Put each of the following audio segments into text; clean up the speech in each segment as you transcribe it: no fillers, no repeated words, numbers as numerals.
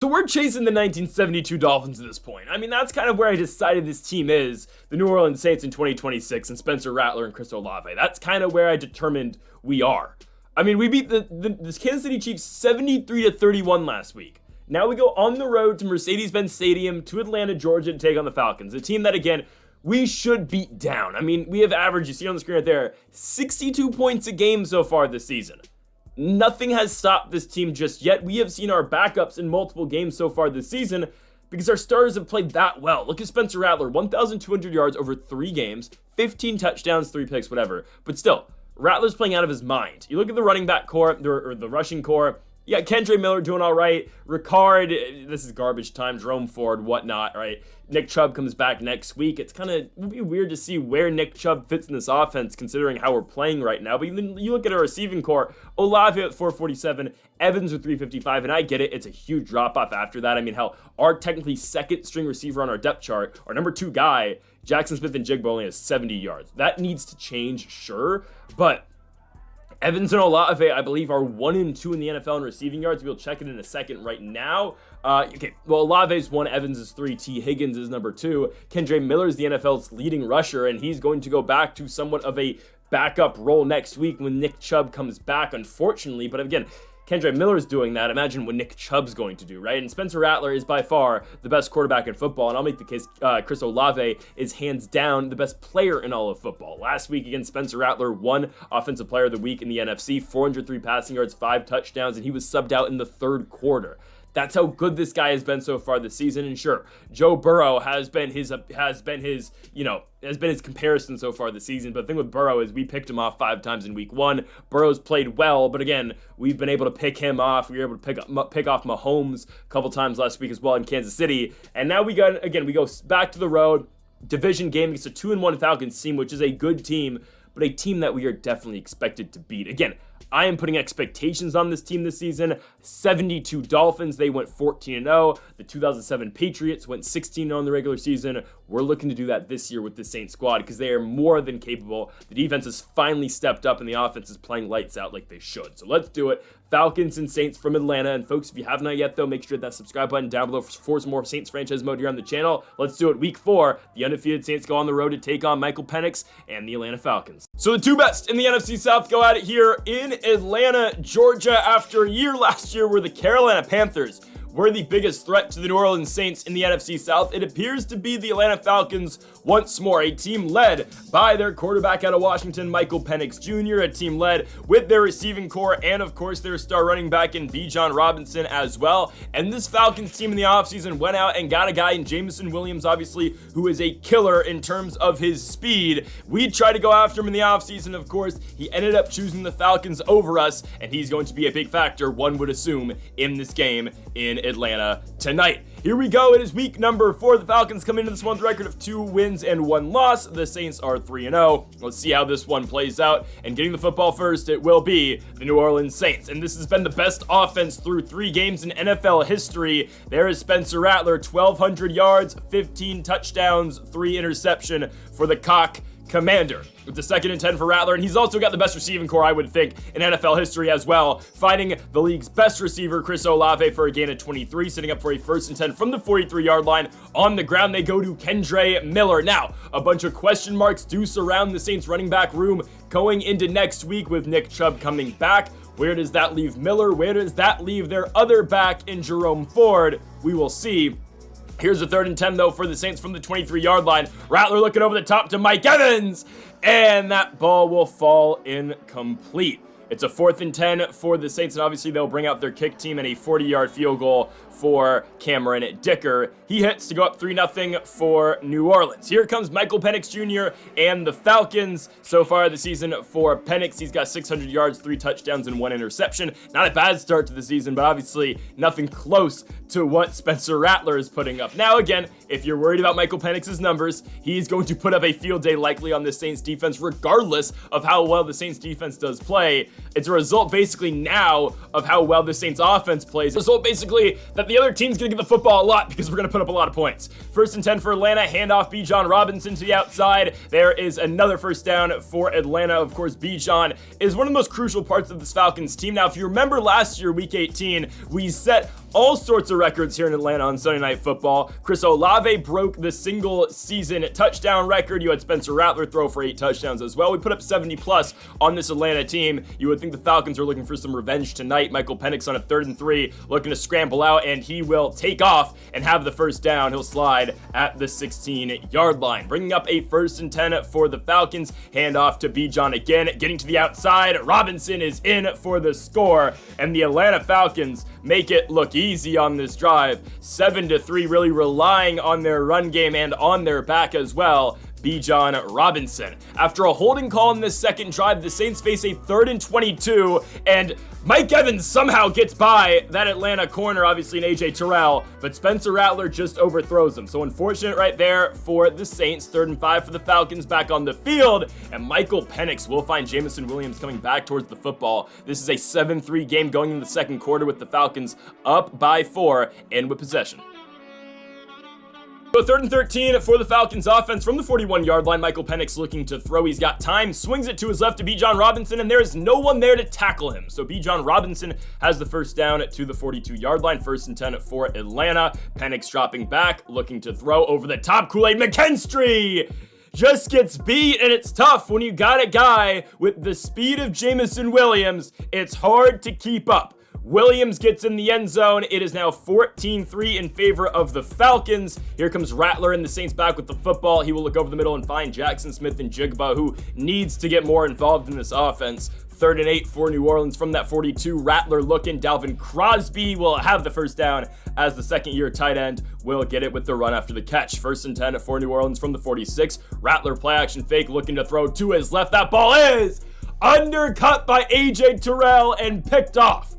we're chasing the 1972 Dolphins at this point. I mean, that's kind of where I decided this team is, the New Orleans Saints in 2026 and Spencer Rattler and Chris Olave. That's kind of where I determined we are. I mean, we beat the Kansas City Chiefs 73-31 last week. Now we go on the road to Mercedes-Benz Stadium to Atlanta, Georgia to take on the Falcons, a team that, again, we should beat down. I mean, we have averaged, you see on the screen right there, 62 points a game so far this season. Nothing has stopped this team just yet. We have seen our backups in multiple games so far this season because our starters have played that well. Look at Spencer Rattler, 1,200 yards over 3 games, 15 touchdowns, 3 picks, whatever. But still, Rattler's playing out of his mind. You look at the running back core, or the rushing core. Yeah, Kendre Miller doing all right. Ricard, this is garbage time. Jerome Ford, whatnot, right? Nick Chubb comes back next week. It'll be weird to see where Nick Chubb fits in this offense considering how we're playing right now. But then you look at our receiving core, Olave at 447, Evans with 355, and I get it. It's a huge drop-off after that. I mean, hell, our technically second-string receiver on our depth chart, our number 2 guy, Jackson Smith-Njigba, only has 70 yards. That needs to change, sure, but Evans and Olave, I believe, are 1 and 2 in the NFL in receiving yards. We'll check it in a second right now. Olave's 1, Evans is 3, T. Higgins is number 2. Kendre Miller is the NFL's leading rusher, and he's going to go back to somewhat of a backup role next week when Nick Chubb comes back, unfortunately. But again, Kendre Miller's doing that. Imagine what Nick Chubb's going to do, right? And Spencer Rattler is by far the best quarterback in football, and I'll make the case Chris Olave is hands down the best player in all of football. Last week against Spencer Rattler, 1 Offensive Player of the Week in the NFC, 403 passing yards, 5 touchdowns, and he was subbed out in the 3rd quarter. That's how good this guy has been so far this season. And sure, Joe Burrow has been his comparison so far this season. But the thing with Burrow is we picked him off 5 times in week 1. Burrow's played well, but again, we've been able to pick him off. We were able to pick off Mahomes a couple times last week as well in Kansas City. And now we go back to the road, division game against a 2-1 Falcons team, which is a good team, but a team that we are definitely expected to beat. Again, I am putting expectations on this team this season. 72 Dolphins, they went 14-0. The 2007 Patriots went 16-0 in the regular season. We're looking to do that this year with the Saints squad because they are more than capable. The defense has finally stepped up and the offense is playing lights out like they should. So let's do it. Falcons and Saints from Atlanta. And folks, if you have not yet, though, make sure to hit that subscribe button down below for some more Saints franchise mode here on the channel. Let's do it. Week 4, the undefeated Saints go on the road to take on Michael Penix and the Atlanta Falcons. So the 2 best in the NFC South go at it here in Atlanta, Georgia, after a year last year where the Carolina Panthers were the biggest threat to the New Orleans Saints in the NFC South. It appears to be the Atlanta Falcons once more, a team led by their quarterback out of Washington, Michael Penix Jr., a team led with their receiving core and, of course, their star running back in Bijan Robinson as well. And this Falcons team in the offseason went out and got a guy in Jameson Williams, obviously, who is a killer in terms of his speed. We tried to go after him in the offseason, of course. He ended up choosing the Falcons over us, and he's going to be a big factor, one would assume, in this game in Atlanta tonight. Here we go. It is week number 4. The Falcons come into this one with a record of 2 wins and 1 loss. The Saints are 3-0. Let's see how this one plays out. And getting the football first, it will be the New Orleans Saints. And this has been the best offense through 3 games in NFL history. There is Spencer Rattler, 1,200 yards, 15 touchdowns, 3 interception for the Cock Commander. With the 2nd and 10 for Rattler, and he's also got the best receiving core, I would think, in NFL history as well, finding the league's best receiver, Chris Olave, for a gain of 23, setting up for a 1st and 10 from the 43-yard line. On the ground, they go to Kendre Miller. Now, a bunch of question marks do surround the Saints running back room going into next week with Nick Chubb coming back. Where does that leave Miller? Where does that leave their other back in Jerome Ford? We will see. Here's a 3rd and 10, though, for the Saints from the 23-yard line. Rattler looking over the top to Mike Evans, and that ball will fall incomplete. It's a 4th and 10 for the Saints, and obviously they'll bring out their kick team and a 40-yard field goal for Cameron Dicker. He hits to go up 3-0 for New Orleans. Here comes Michael Penix Jr. and the Falcons. So far this season for Penix, he's got 600 yards, 3 touchdowns, and 1 interception. Not a bad start to the season, but obviously nothing close to what Spencer Rattler is putting up. Now again, if you're worried about Michael Penix's numbers, he's going to put up a field day likely on the Saints defense, regardless of how well the Saints defense does play. It's a result basically now of how well the Saints offense plays. A result basically that the other team's going to get the football a lot because we're going to put up a lot of points. 1st and 10 for Atlanta, handoff Bijan Robinson to the outside. There is another 1st down for Atlanta. Of course, Bijan is one of the most crucial parts of this Falcons team. Now, if you remember last year, week 18, we set all sorts of records here in Atlanta on Sunday Night Football. Chris Olave broke the single season touchdown record. You had Spencer Rattler throw for 8 touchdowns as well. We put up 70 plus on this Atlanta team. You would think the Falcons are looking for some revenge tonight. Michael Penix on a 3rd and 3, looking to scramble out, and he will take off and have the first down. He'll slide at the 16-yard line. Bringing up a 1st and 10 for the Falcons. Hand off to Bijan again. Getting to the outside. Robinson is in for the score, and the Atlanta Falcons make it look easy on this drive. 7-3, really relying on their run game and on their back as well. Bijan Robinson. After a holding call in this second drive, the Saints face a 3rd and 22, and Mike Evans somehow gets by that Atlanta corner, obviously an AJ Terrell, but Spencer Rattler just overthrows him. So unfortunate right there for the Saints. 3rd and 5 for the Falcons back on the field, and Michael Penix will find Jameson Williams coming back towards the football. This is a 7-3 game going in the second quarter with the Falcons up by 4 and with possession. So 3rd and 13 for the Falcons offense from the 41-yard line. Michael Penix looking to throw. He's got time, swings it to his left to Bijan Robinson, and there is no one there to tackle him. So Bijan Robinson has the first down to the 42-yard line. 1st and 10 for Atlanta. Penix dropping back, looking to throw over the top. Kool-Aid McKinstry just gets beat, and it's tough when you got a guy with the speed of Jameson Williams. It's hard to keep up. Williams gets in the end zone. It is now 14-3 in favor of the Falcons. Here comes Rattler and the Saints back with the football. He will look over the middle and find Jackson Smith and Jigba, who needs to get more involved in this offense. 3rd and 8 for New Orleans from that 42. Rattler looking. Dalvin Crosby will have the first down as the second-year tight end will get it with the run after the catch. 1st and 10 for New Orleans from the 46. Rattler play action fake looking to throw to his left. That ball is undercut by AJ Terrell and picked off.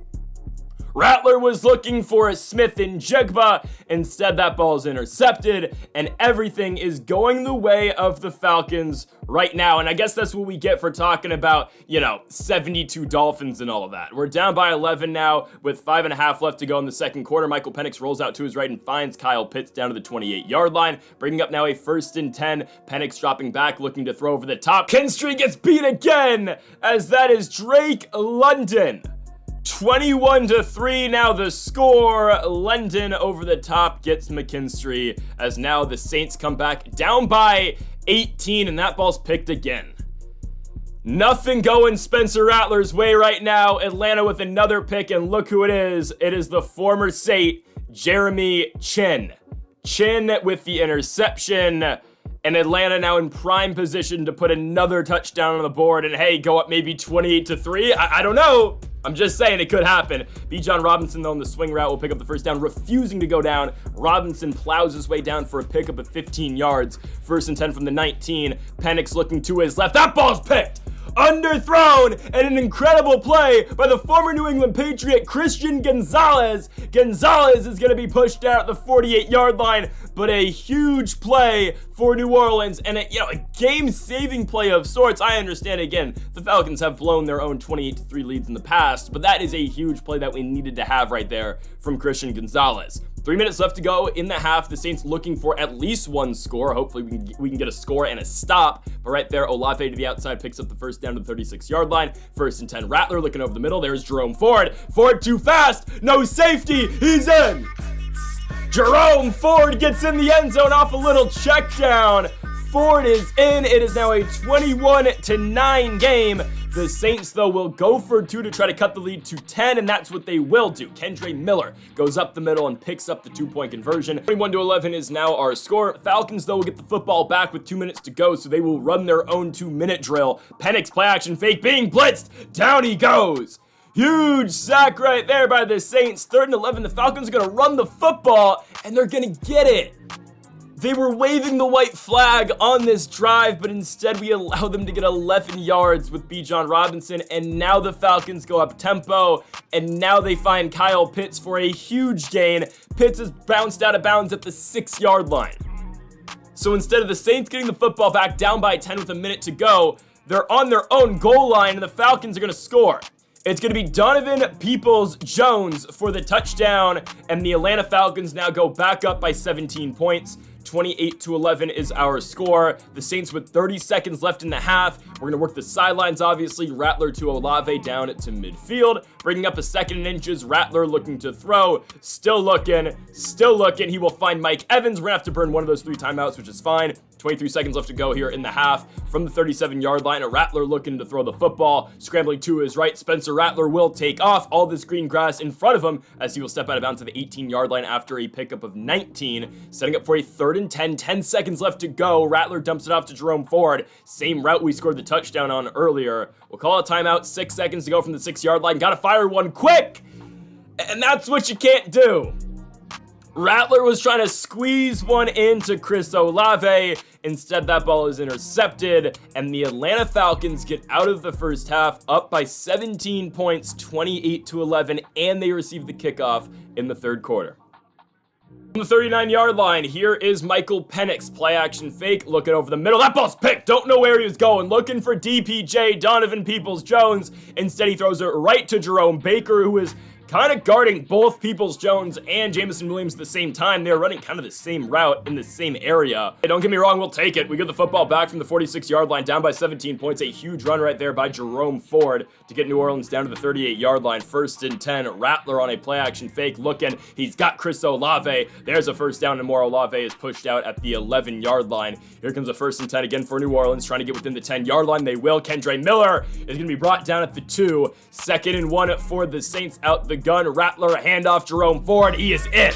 Rattler was looking for a Smith and Jigba. Instead, that ball is intercepted, and everything is going the way of the Falcons right now. And I guess that's what we get for talking about, 72 Dolphins and all of that. We're down by 11 now with 5.5 left to go in the second quarter. Michael Penix rolls out to his right and finds Kyle Pitts down to the 28-yard line, bringing up now a 1st and 10. Penix dropping back, looking to throw over the top. Kinstry gets beat again, as that is Drake London. 21-3 now the score. London over the top gets McKinstry, as now the Saints come back down by 18, and that ball's picked again. Nothing going Spencer Rattler's way right now. Atlanta with another pick, and look who it is. It is the former Saint, Jeremy Chinn. Chinn with the interception, and Atlanta now in prime position to put another touchdown on the board, and hey, go up maybe 28-3. I don't know. I'm just saying it could happen. Bijan Robinson, though, on the swing route will pick up the first down, refusing to go down. Robinson plows his way down for a pickup of 15 yards. 1st and 10 from the 19. Penix looking to his left. That ball's picked! Underthrown, and an incredible play by the former New England Patriot, Christian Gonzalez. Gonzalez is going to be pushed down at the 48-yard line, but a huge play for New Orleans, and a game-saving play of sorts. I understand, again, the Falcons have blown their own 28-3 leads in the past, but that is a huge play that we needed to have right there from Christian Gonzalez. 3 minutes left to go in the half. The Saints looking for at least one score. Hopefully we can get a score and a stop. But right there, Olave to the outside picks up the first down to the 36-yard line. 1st and 10. Rattler looking over the middle. There's Jerome Ford. Ford too fast. No safety. He's in. Jerome Ford gets in the end zone off a little check down. Ford is in. It is now a 21-9 game. The Saints, though, will go for 2 to try to cut the lead to 10, and that's what they will do. Kendre Miller goes up the middle and picks up the 2-point conversion. 21-11 is now our score. Falcons, though, will get the football back with 2 minutes to go, so they will run their own 2-minute drill. Penix play action fake being blitzed. Down he goes. Huge sack right there by the Saints. 3rd and 11. The Falcons are going to run the football, and they're going to get it. They were waving the white flag on this drive, but instead we allow them to get 11 yards with Bijan Robinson, and now the Falcons go up tempo, and now they find Kyle Pitts for a huge gain. Pitts is bounced out of bounds at the 6-yard line. So instead of the Saints getting the football back down by 10 with a minute to go, they're on their own goal line, and the Falcons are going to score. It's going to be Donovan Peoples-Jones for the touchdown, and the Atlanta Falcons now go back up by 17 points. 28-11 is our score. The Saints with 30 seconds left in the half. We're going to work the sidelines, obviously. Rattler to Olave down to midfield. Bringing up a 2nd and inches. Rattler looking to throw. Still looking. He will find Mike Evans. We're going to have to burn one of those 3 timeouts, which is fine. 23 seconds left to go here in the half. From the 37-yard line, a Rattler looking to throw the football. Scrambling to his right, Spencer Rattler will take off. All this green grass in front of him as he will step out of bounds to the 18-yard line after a pickup of 19. Setting up for a 3rd and 10. 10 seconds left to go. Rattler dumps it off to Jerome Ford. Same route we scored the touchdown on earlier. We'll call a timeout. 6 seconds to go from the 6-yard line. Gotta fire one quick! And that's what you can't do. Rattler was trying to squeeze one into Chris Olave. Instead, that ball is intercepted, and the Atlanta Falcons get out of the first half up by 17 points, 28-11, and they receive the kickoff in the 3rd quarter. On the 39-yard line, here is Michael Penix. Play action fake, looking over the middle. That ball's picked. Don't know where he was going. Looking for DPJ, Donovan Peoples-Jones. Instead, he throws it right to Jerome Baker, who is kind of guarding both Peoples-Jones and Jameson Williams at the same time. They're running kind of the same route in the same area. Hey, don't get me wrong, we'll take it. We get the football back from the 46-yard line, down by 17 points. A huge run right there by Jerome Ford to get New Orleans down to the 38-yard line. 1st and 10. Rattler on a play-action fake looking. He's got Chris Olave. There's a first down, and more. Olave is pushed out at the 11-yard line. Here comes a 1st and 10 again for New Orleans, trying to get within the 10-yard line. They will. Kendre Miller is going to be brought down at the 2. 2nd and 1 for the Saints out the gun. Rattler, a handoff, Jerome Ford. He is in.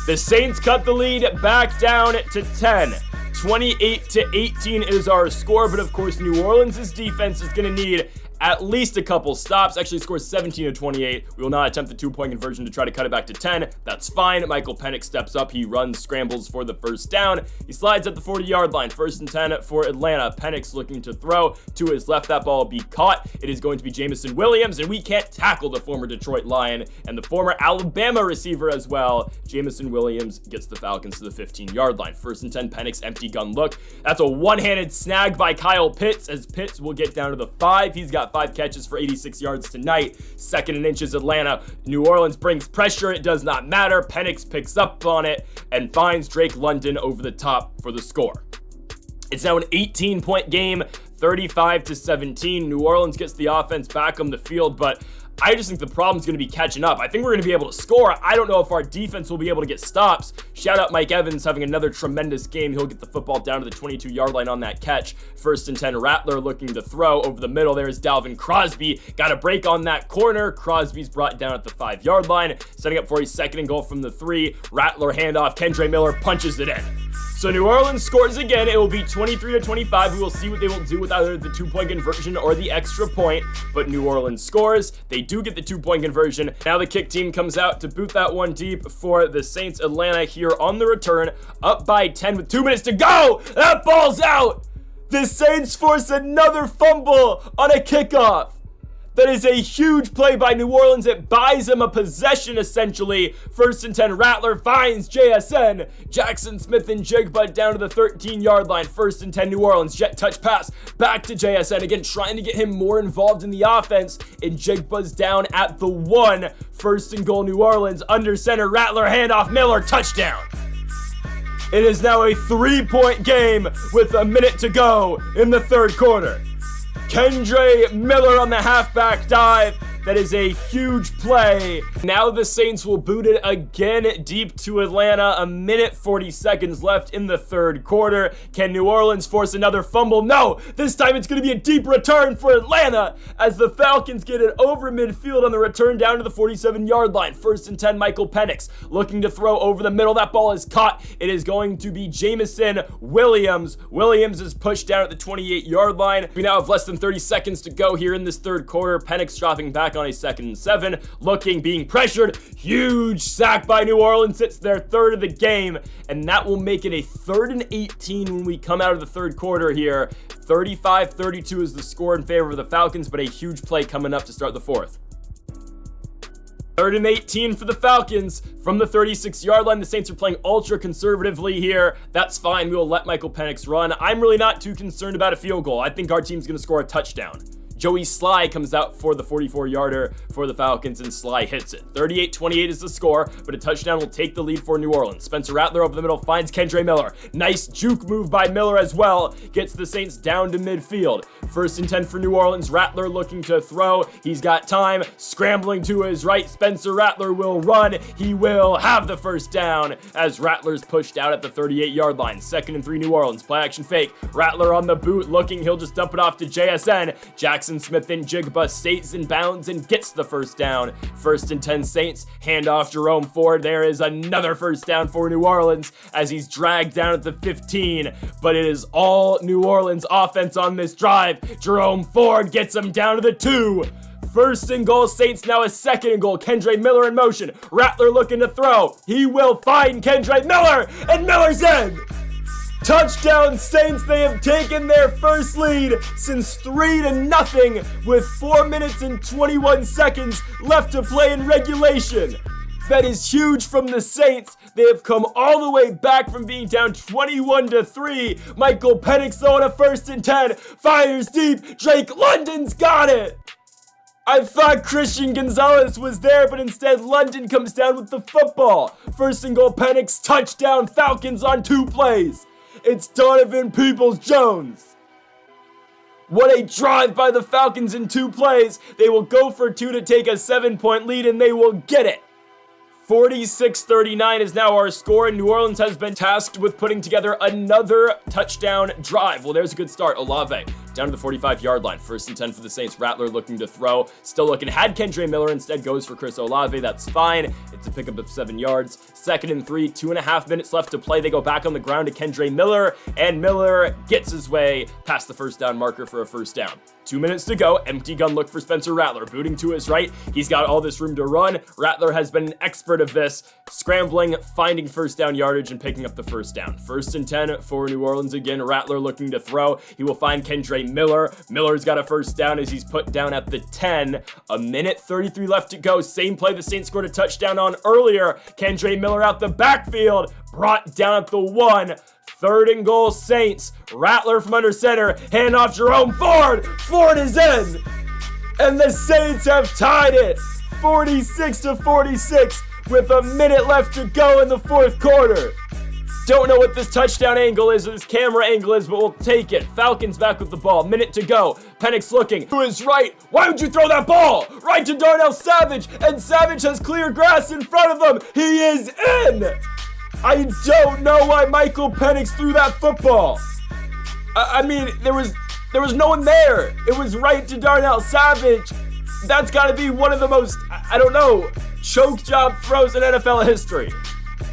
The Saints cut the lead back down to 10. 28-18 is our score, but of course New Orleans' defense is going to need at least a couple stops. Actually scores 17-28. We will not attempt the 2-point conversion to try to cut it back to 10. That's fine. Michael Penix steps up. He runs, scrambles for the first down. He slides at the 40-yard line. 1st and 10 for Atlanta. Penix looking to throw to his left. That ball will be caught. It is going to be Jameson Williams, and we can't tackle the former Detroit Lion and the former Alabama receiver as well. Jameson Williams gets the Falcons to the 15-yard line. 1st and 10, Penix, empty gun look. That's a one-handed snag by Kyle Pitts, as Pitts will get down to the 5. He's got 5 catches for 86 yards tonight. 2nd and inches, Atlanta. New Orleans brings pressure. It does not matter. Penix picks up on it and finds Drake London over the top for the score. It's now an 18-point game, 35-17. New Orleans gets the offense back on the field, but I just think the problem's going to be catching up. I think we're going to be able to score. I don't know if our defense will be able to get stops. Shout out Mike Evans having another tremendous game. He'll get the football down to the 22-yard line on that catch. 1st and 10, Rattler looking to throw over the middle. There's Dalvin Crosby. Got a break on that corner. Crosby's brought down at the 5-yard line. Setting up for a 2nd and goal from the 3. Rattler handoff. Kendre Miller punches it in. So New Orleans scores again. It will be 23-25. We will see what they will do with either the 2-point conversion or the extra point. But New Orleans scores. They do get the 2-point conversion. Now the kick team comes out to boot that one deep for the Saints. Atlanta here on the return, up by 10 with 2 minutes to go. That ball's out. The Saints force another fumble on a kickoff. That is a huge play by New Orleans. It buys them a possession, essentially. 1st and 10, Rattler finds JSN. Jackson Smith and Jigba down to the 13-yard line. 1st and 10, New Orleans. Jet touch pass back to JSN. Again, trying to get him more involved in the offense. And Jigba's down at the 1. 1st and goal, New Orleans. Under center, Rattler handoff. Miller, touchdown. It is now a 3-point game with a minute to go in the 3rd quarter. Kendre Miller on the halfback dive. That is a huge play. Now the Saints will boot it again deep to Atlanta. A minute 40 seconds left in the 3rd quarter. Can New Orleans force another fumble? No, this time it's going to be a deep return for Atlanta as the Falcons get it over midfield on the return down to the 47-yard line. 1st and 10, Michael Penix looking to throw over the middle. That ball is caught. It is going to be Jameson Williams. Williams is pushed down at the 28-yard line. We now have less than 30 seconds to go here in this 3rd quarter. Penix dropping back on a 2nd and 7, looking, being pressured. Huge sack by New Orleans. It's their 3rd of the game, and that will make it a 3rd and 18 when we come out of the 3rd quarter here. 35-32 is the score in favor of the Falcons, but a huge play coming up to start the 4th. 3rd and 18 for the Falcons from the 36-yard line. The Saints are playing ultra conservatively here. That's fine. We will let Michael Penix run. I'm really not too concerned about a field goal. I think our team's going to score a touchdown. Joey Sly comes out for the 44-yarder for the Falcons, and Sly hits it. 38-28 is the score, but a touchdown will take the lead for New Orleans. Spencer Rattler over the middle finds Kendre Miller. Nice juke move by Miller as well. Gets the Saints down to midfield. 1st and 10 for New Orleans. Rattler looking to throw. He's got time. Scrambling to his right. Spencer Rattler will run. He will have the first down as Rattler's pushed out at the 38-yard line. 2nd and 3 New Orleans. Play action fake. Rattler on the boot looking. He'll just dump it off to JSN. Jackson Smith in Jigba stays in bounds and gets the first down. 1st and 10 Saints. Handoff Jerome Ford. There is another first down for New Orleans as he's dragged down at the 15. But it is all New Orleans offense on this drive. Jerome Ford gets him down to the 2. 1st and goal, Saints now a 2nd and goal. Kendre Miller in motion. Rattler looking to throw. He will find Kendre Miller, and Miller's in. Touchdown Saints, they have taken their first lead since 3-0 with 4 minutes and 21 seconds left to play in regulation. That is huge from the Saints. They have come all the way back from being down 21-3. Michael Penix though on a 1st and 10, fires deep. Drake London's got it. I thought Christian Gonzalez was there, but instead London comes down with the football. 1st and goal, Penix, touchdown, Falcons on 2 plays. It's Donovan Peoples-Jones. What a drive by the Falcons in 2 plays. They will go for 2 to take a 7-point lead, and they will get it. 46-39 is now our score, and New Orleans has been tasked with putting together another touchdown drive. Well, there's a good start. Olave down to the 45-yard line. 1st and 10 for the Saints. Rattler looking to throw. Still looking. Had Kendre Miller. Instead goes for Chris Olave. That's fine. It's a pickup of 7 yards. 2nd and 3. 2.5 minutes left to play. They go back on the ground to Kendre Miller, and Miller gets his way past the first down marker for a first down. 2 minutes to go. Empty gun look for Spencer Rattler. Booting to his right. He's got all this room to run. Rattler has been an expert of this. Scrambling, finding first down yardage, and picking up the first down. 1st and 10 for New Orleans again. Rattler looking to throw. He will find Kendre Miller. Miller's got a first down as he's put down at the 10. 1:33 left to go. Same play the Saints scored a touchdown on earlier. Kendre Miller out the backfield. Brought down at the 1. 3rd and goal, Saints. Rattler from under center. Handoff Jerome Ford. Ford is in. And the Saints have tied it. 46-46 with a minute left to go in the 4th quarter. Don't know what this touchdown angle is or this camera angle is, but we'll take it. Falcons back with the ball. Minute to go. Penix looking to his right. Why would you throw that ball? Right to Darnell Savage, and Savage has clear grass in front of him. He is in. I don't know why Michael Penix threw that football. I mean, there was no one there. It was right to Darnell Savage. That's got to be one of the most, I don't know, choke job throws in NFL history.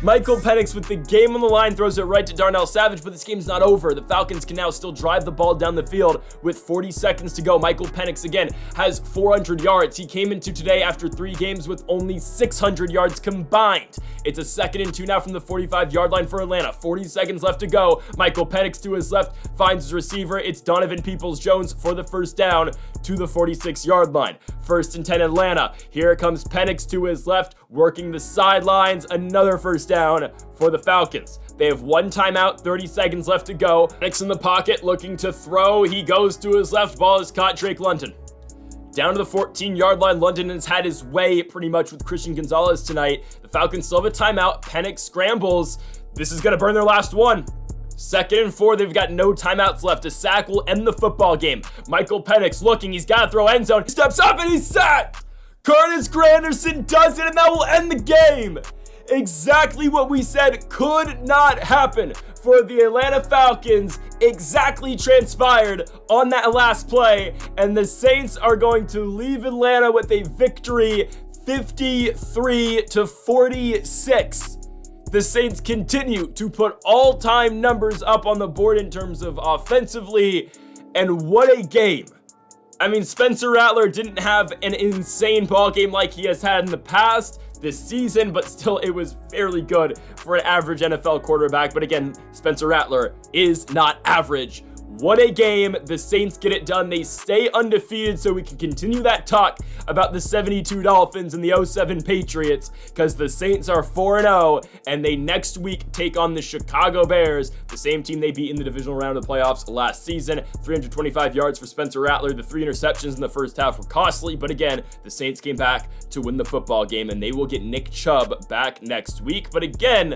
Michael Penix with the game on the line throws it right to Darnell Savage, but this game's not over. The Falcons can now still drive the ball down the field with 40 seconds to go. Michael Penix again has 400 yards. He came into today after 3 games with only 600 yards combined. It's a 2nd and 2 now from the 45-yard line for Atlanta. 40 seconds left to go. Michael Penix to his left finds his receiver. It's Donovan Peoples-Jones for the first down to the 46-yard line. 1st and 10 Atlanta. Here comes Penix to his left, working the sidelines. Another first down for the Falcons. They have 1 timeout, 30 seconds left to go. Penix in the pocket looking to throw. He goes to his left. Ball is caught. Drake London. Down to the 14-yard line. London has had his way pretty much with Christian Gonzalez tonight. The Falcons still have a timeout. Penix scrambles. This is going to burn their last one. 2nd and 4, they've got no timeouts left. A sack will end the football game. Michael Penix looking, he's got to throw end zone. He steps up and he's sacked. Curtis Granderson does it, and that will end the game. Exactly what we said could not happen for the Atlanta Falcons exactly transpired on that last play, and the Saints are going to leave Atlanta with a victory 53-46. The Saints continue to put all-time numbers up on the board in terms of offensively, and what a game. I mean, Spencer Rattler didn't have an insane ball game like he has had in the past this season, but still it was fairly good for an average NFL quarterback. But again, Spencer Rattler is not average. What a game. The Saints get it done. They stay undefeated so we can continue that talk about the 72 Dolphins and the 07 Patriots, because the Saints are 4-0 and they next week take on the Chicago Bears, the same team they beat in the divisional round of the playoffs last season. 325 yards for Spencer Rattler. The 3 interceptions in the first half were costly, but again, the Saints came back to win the football game, and they will get Nick Chubb back next week. But again,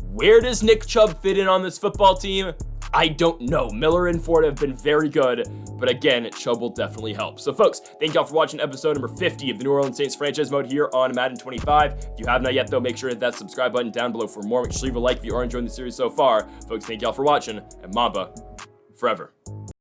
where does Nick Chubb fit in on this football team? I don't know. Miller and Ford have been very good, but again, Chubb will definitely help. So folks, thank y'all for watching episode number 50 of the New Orleans Saints franchise mode here on Madden 25. If you have not yet though, make sure to hit that subscribe button down below for more. Make sure to leave a like if you are enjoying the series so far. Folks, thank y'all for watching, and Mamba forever.